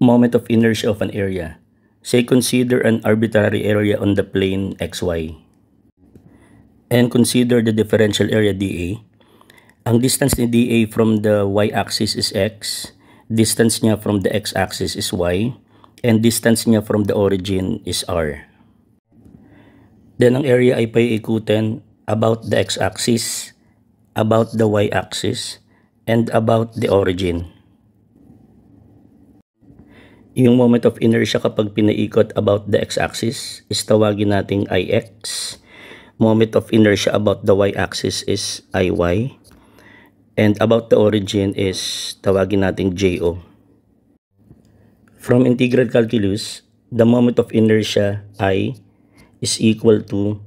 Moment of inertia of an area. Say consider an arbitrary area on the plane xy. And consider the differential area dA. Ang distance ni dA from the y-axis is x, distance niya from the x-axis is y, and distance niya from the origin is r. Then ang area ay paiikutin about the x-axis, about the y-axis, and about the origin. Yung moment of inertia kapag pinaikot about the x-axis is tawagin nating Ix. Moment of inertia about the y-axis is Iy. And about the origin is tawagin nating Jo. From integral calculus, the moment of inertia I is equal to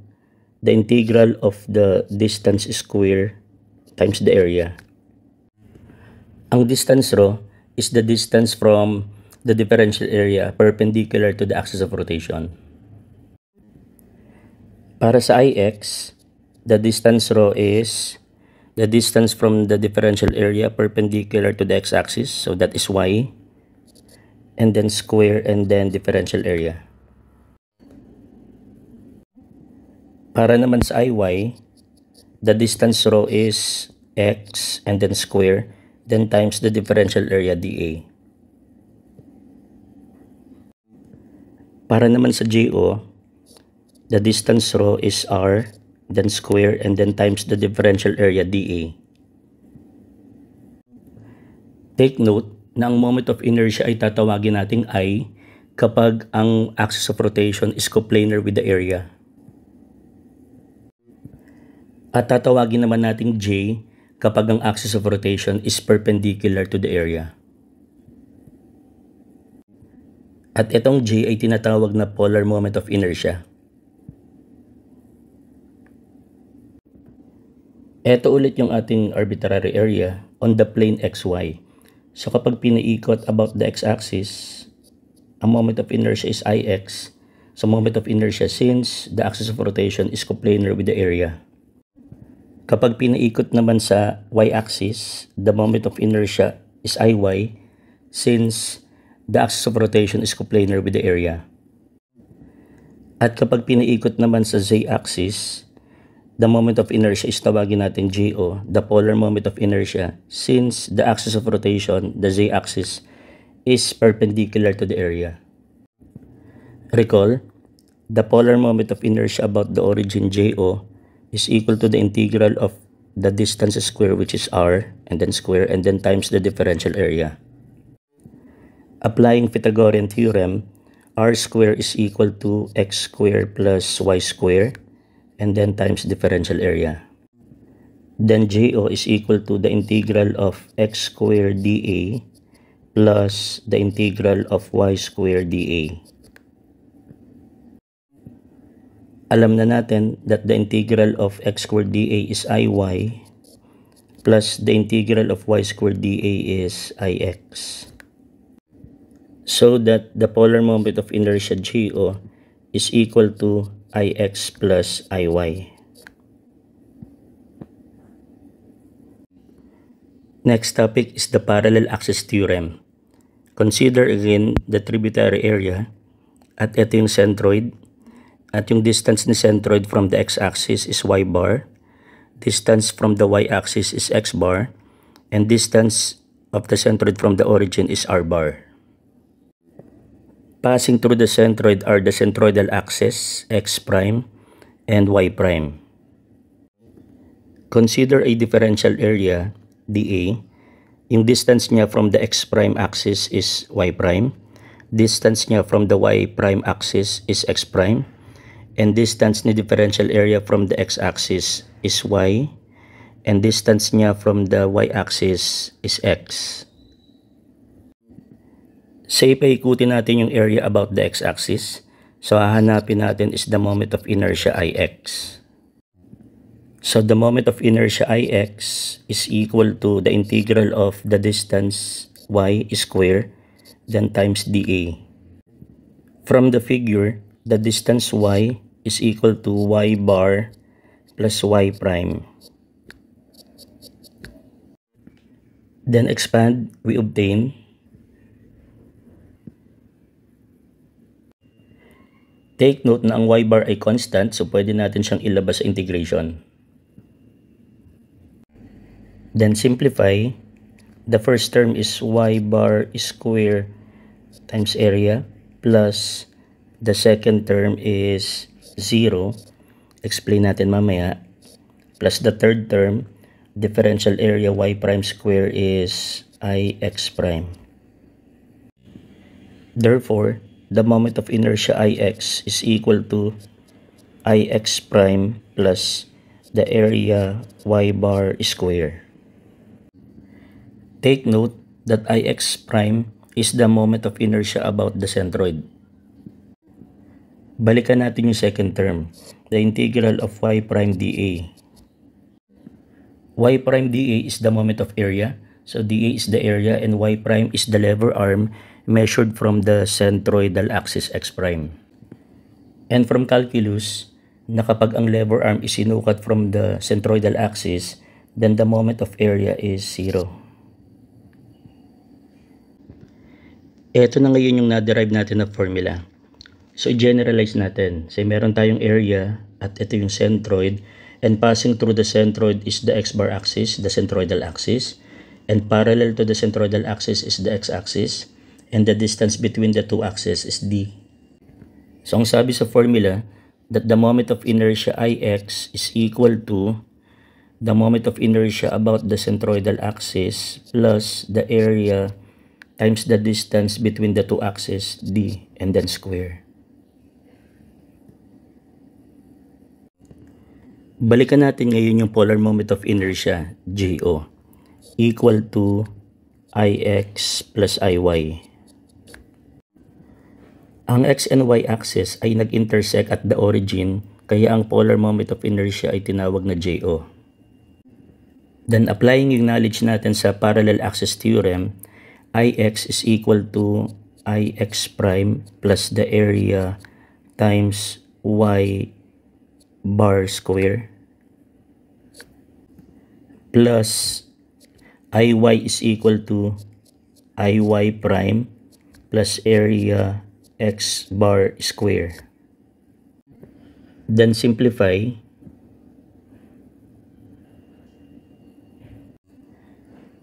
the integral of the distance square times the area. Ang distance rho is the distance from the differential area perpendicular to the axis of rotation. Para sa Ix, the distance rho is the distance from the differential area perpendicular to the x-axis, so that is y, and then square and then differential area. Para naman sa Iy, the distance rho is x and then square, then times the differential area dA. Para naman sa Jo, the distance rho is r, then square, and then times the differential area dA. Take note na ang moment of inertia ay tatawagin nating I kapag ang axis of rotation is coplanar with the area. At tatawagin naman nating J kapag ang axis of rotation is perpendicular to the area. At itong J ay tinatawag na polar moment of inertia. Ito ulit yung ating arbitrary area on the plane xy. So kapag pinaikot about the x-axis, ang moment of inertia is Ix. So moment of inertia since the axis of rotation is coplanar with the area. Kapag pinaikot naman sa y-axis, the moment of inertia is Iy since the axis of rotation is coplanar with the area. At kapag pinaikot naman sa z-axis, the moment of inertia is tawagin natin Jo, the polar moment of inertia, since the axis of rotation, the z-axis, is perpendicular to the area. Recall, the polar moment of inertia about the origin Jo is equal to the integral of the distance square, which is r, and then times the differential area. Applying Pythagorean theorem, r squared is equal to x squared plus y squared, and then times differential area. Then Jo is equal to the integral of x squared dA plus the integral of y squared dA. Alam na natin that the integral of x squared dA is Iy plus the integral of y squared dA is Ix. So that the polar moment of inertia Jo is equal to Ix plus Iy. Next topic is the parallel axis theorem. Consider again the tributary area at ito yung centroid. At yung distance ni centroid from the x-axis is y bar, distance from the y-axis is x bar, and distance of the centroid from the origin is r bar. Passing through the centroid are the centroidal axes x prime and y prime. Consider a differential area dA. Yung distance niya from the x prime axis is y prime, distance niya from the y prime axis is x prime, and distance ni differential area from the x-axis is y, and distance niya from the y-axis is x. Say paikutin natin yung area about the x-axis, so hahanapin natin is the moment of inertia Ix. So the moment of inertia Ix is equal to the integral of the distance y square, then times dA. From the figure, the distance y is equal to y bar plus y prime. Then expand, we obtain Take note na ang y bar ay constant, so pwede natin siyang ilabas sa integration. Then simplify. The first term is y bar square times area plus the second term is 0. Explain natin mamaya. Plus the third term, differential area y prime square is ix prime. Therefore, the moment of inertia ix is equal to ix prime plus the area y bar square. Take note that ix prime is the moment of inertia about the centroid. Balikan natin yung second term, the integral of y prime dA. Y prime dA is the moment of area, so dA is the area and y prime is the lever arm measured from the centroidal axis x prime. And from calculus, na kapag ang lever arm is sinukat from the centroidal axis, then the moment of area is 0. Ito na ngayon yung na-derive natin na formula. So, i-generalize natin. So, meron tayong area at ito yung centroid. And passing through the centroid is the x-bar axis, the centroidal axis. And parallel to the centroidal axis is the x-axis. And the distance between the two axes is d. So, ang sabi sa formula, that the moment of inertia ix is equal to the moment of inertia about the centroidal axis plus the area times the distance between the two axes, d, and then square. Balikan natin ngayon yung polar moment of inertia, JO, equal to Ix plus Iy. Ang x and y axis ay nag-intersect at the origin, kaya ang polar moment of inertia ay tinawag na JO. Then applying yung knowledge natin sa parallel axis theorem, Ix is equal to Ix prime plus the area times y bar square plus Iy is equal to Iy prime plus area x bar square. Then simplify.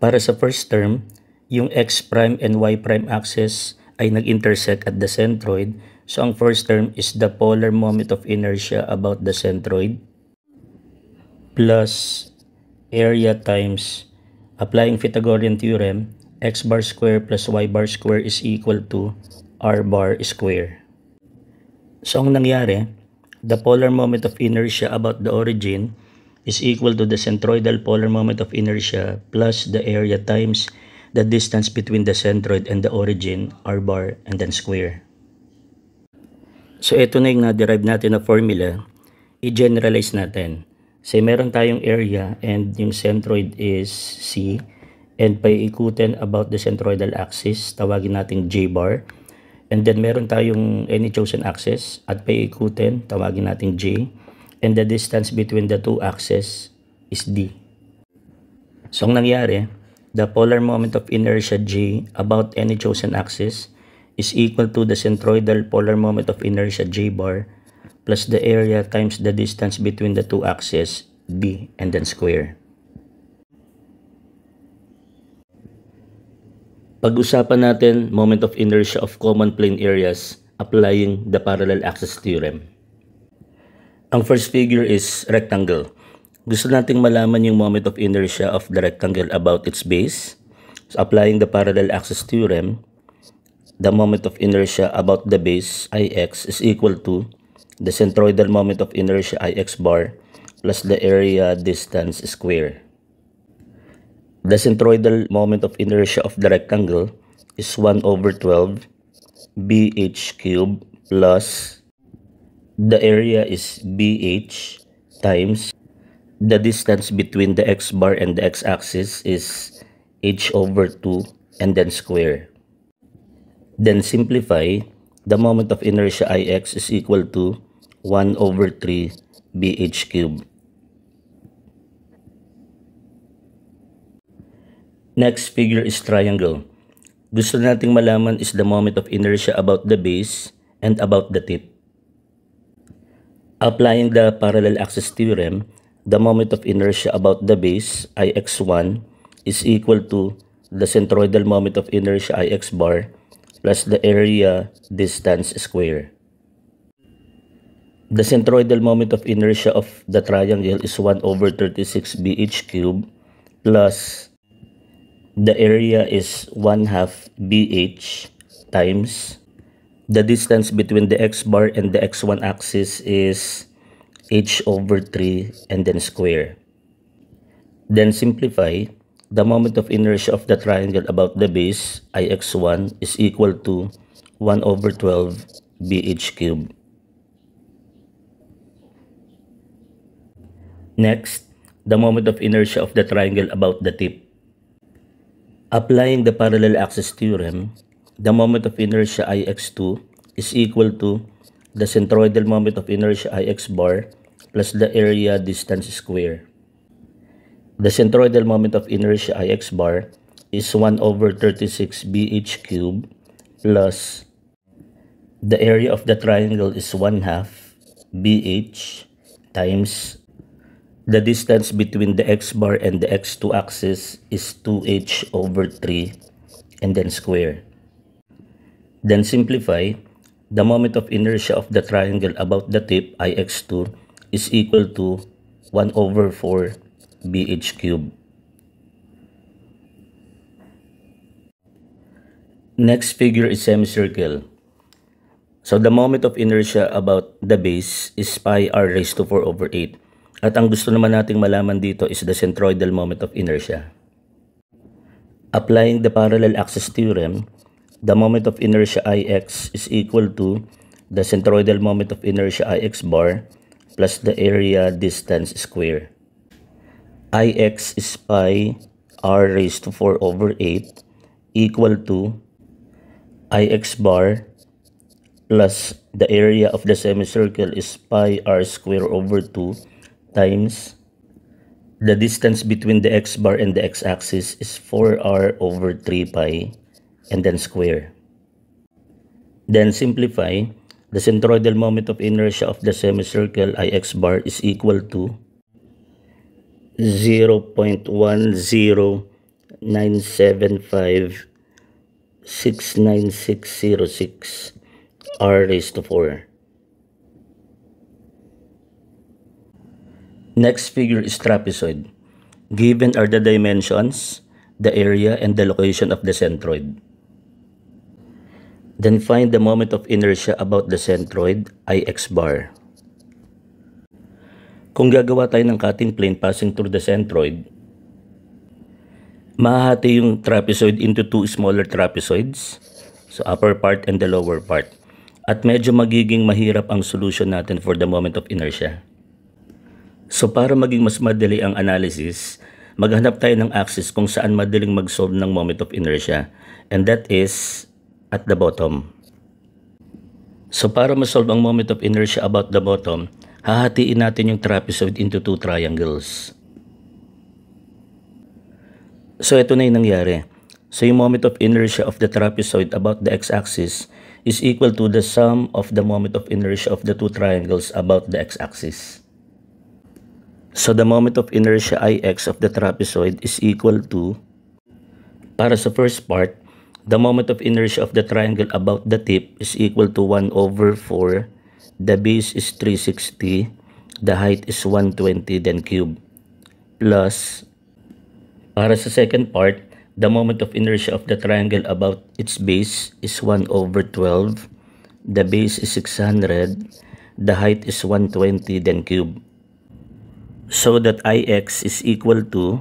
Para sa first term, yung x prime and y prime axis ay nag-intersect at the centroid. So, ang first term is the polar moment of inertia about the centroid plus area times, applying Pythagorean theorem, x bar square plus y bar square is equal to r bar square. So, ang nangyari, the polar moment of inertia about the origin is equal to the centroidal polar moment of inertia plus the area times the distance between the centroid and the origin, r bar, and then square. So, ito na yung na-derive natin na formula. I-generalize natin. So, meron tayong area and yung centroid is C. And paiikutin about the centroidal axis, tawagin natin J bar. And then, meron tayong any chosen axis at paiikutin, tawagin natin J. And the distance between the two axes is D. So, ang nangyari, the polar moment of inertia J about any chosen axis is equal to the centroidal polar moment of inertia J bar plus the area times the distance between the two axes, D, and then square. Pag-usapan natin moment of inertia of common plane areas applying the parallel axis theorem. Ang first figure is rectangle. Gusto nating malaman yung moment of inertia of the rectangle about its base. So, applying the parallel axis theorem, the moment of inertia about the base, Ix, is equal to the centroidal moment of inertia Ix bar plus the area distance square. The centroidal moment of inertia of the rectangle is 1 over 12 bh cubed plus the area is bh times the distance between the x bar and the x-axis is h over 2 and then square. Then simplify, the moment of inertia Ix is equal to 1 over 3 bh cubed. Next figure is triangle. Gusto nating malaman is the moment of inertia about the base and about the tip. Applying the parallel axis theorem, the moment of inertia about the base, Ix1, is equal to the centroidal moment of inertia Ix bar plus the area distance square. The centroidal moment of inertia of the triangle is 1 over 36 BH cube plus the area is 1/2 BH times the distance between the x bar and the x1 axis is h over 3 and then square. Then simplify, the moment of inertia of the triangle about the base, Ix1, is equal to 1 over 12 BH cube. Next, the moment of inertia of the triangle about the tip. Applying the parallel axis theorem, the moment of inertia Ix2 is equal to the centroidal moment of inertia Ix bar plus the area distance square. The centroidal moment of inertia Ix bar is 1 over 36 BH cube plus the area of the triangle is 1/2 BH times the distance between the x bar and the x2 axis is 2h over 3 and then square. Then simplify, the moment of inertia of the triangle about the tip Ix2 is equal to 1 over 4 BH cube. Next figure is semicircle. So the moment of inertia about the base is pi r raised to 4 over 8. At ang gusto naman nating malaman dito is the centroidal moment of inertia. Applying the parallel axis theorem, the moment of inertia Ix is equal to the centroidal moment of inertia Ix bar plus the area distance square. Ix is pi r raised to 4 over 8 equal to Ix bar plus the area of the semicircle is pi r square over 2 times the distance between the x bar and the x-axis is 4r over 3 pi and then square. Then simplify, the centroidal moment of inertia of the semicircle Ix bar is equal to 0.10975 69606 r raised to 4. Next figure is trapezoid. Given are the dimensions, the area, and the location of the centroid. Then find the moment of inertia about the centroid, Ix bar. Kung gagawa tayo ng cutting plane passing through the centroid, mahahati yung trapezoid into two smaller trapezoids, so upper part and the lower part. At medyo magiging mahirap ang solution natin for the moment of inertia. So para maging mas madali ang analysis, maghanap tayo ng axis kung saan madaling mag-solve ng moment of inertia, and that is at the bottom. So para ma-solve ang moment of inertia about the bottom, hahatiin natin yung trapezoid into two triangles. So ito na yung nangyari. So yung moment of inertia of the trapezoid about the x-axis is equal to the sum of the moment of inertia of the two triangles about the x-axis. So the moment of inertia Ix of the trapezoid is equal to, para sa first part, the moment of inertia of the triangle about the tip is equal to 1 over 4, the base is 360, the height is 120, then cube, plus, para sa second part, the moment of inertia of the triangle about its base is 1 over 12, the base is 600, the height is 120, then cube. So that Ix is equal to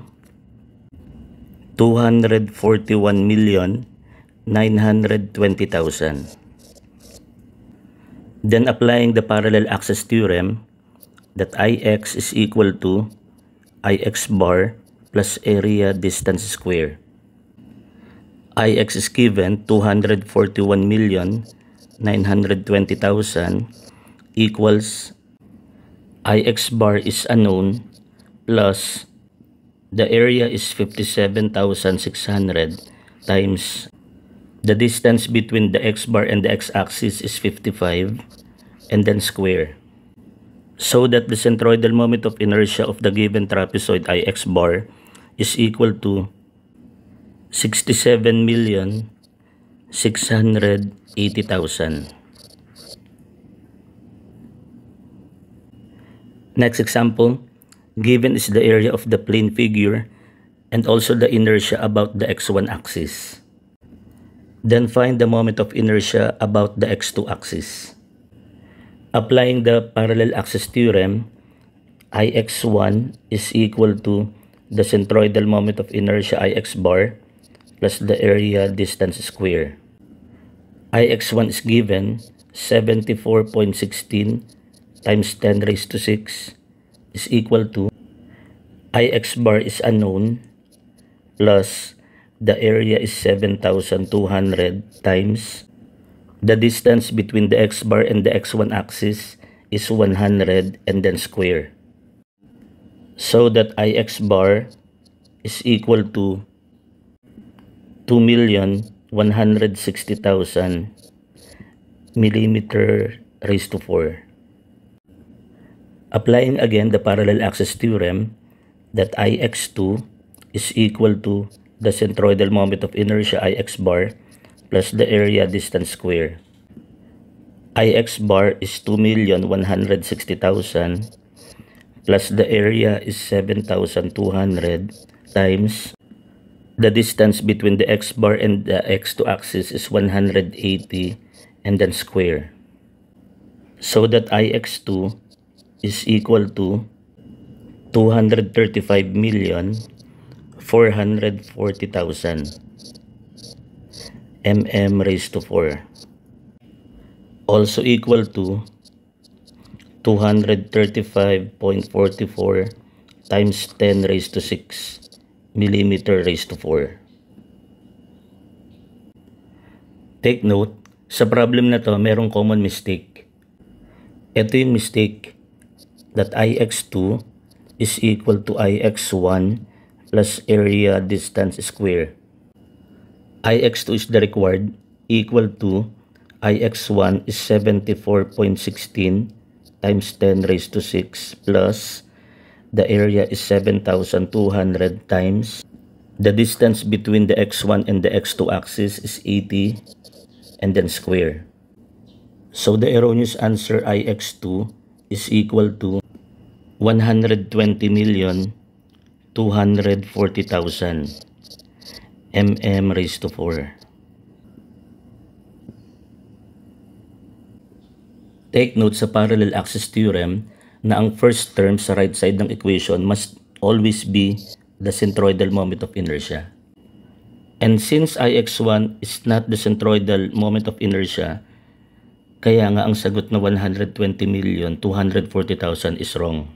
241,920,000. Then applying the parallel axis theorem, that Ix is equal to Ix bar plus area distance square. Ix is given 241,920,000 equals Ix bar is unknown plus the area is 57,600 times the distance between the x bar and the x-axis is 55 and then square. so that the centroidal moment of inertia of the given trapezoid Ix bar is equal to 67,680,000. Next example, given is the area of the plane figure and also the inertia about the x1 axis. Then find the moment of inertia about the x2 axis. Applying the parallel axis theorem, Ix1 is equal to the centroidal moment of inertia Ix bar plus the area distance square. Ix1 is given 74.16 times 10 raised to 6 is equal to Ix bar is unknown plus the area is 7,200 times the distance between the x bar and the x1 axis is 100 and then square. So that Ix bar is equal to 2,160,000 millimeter raised to 4. Applying again the parallel axis theorem, that Ix2 is equal to the centroidal moment of inertia Ix bar plus the area distance square. Ix bar is 2,160,000 plus the area is 7,200 times the distance between the x bar and the x2 axis is 180 and then square. So that Ix2 is equal to 235,440,000 mm raised to 4. Also equal to 235.44 times 10 raised to 6 millimeter raised to 4. Take note, sa problem na to, merong common mistake. Ito yung mistake, that Ix2 is equal to Ix1 plus area distance square. Ix2 is the required, equal to Ix1 is 74.16 times 10 raised to 6 plus the area is 7,200 times the distance between the x1 and the x2 axis is 80 and then square. So the erroneous answer Ix2 is equal to 120,240,000 mm raised to 4. Take note sa parallel axis theorem na ang first term sa right side ng equation must always be the centroidal moment of inertia. And since Ix1 is not the centroidal moment of inertia, kaya nga ang sagot na 120,240,000 is wrong.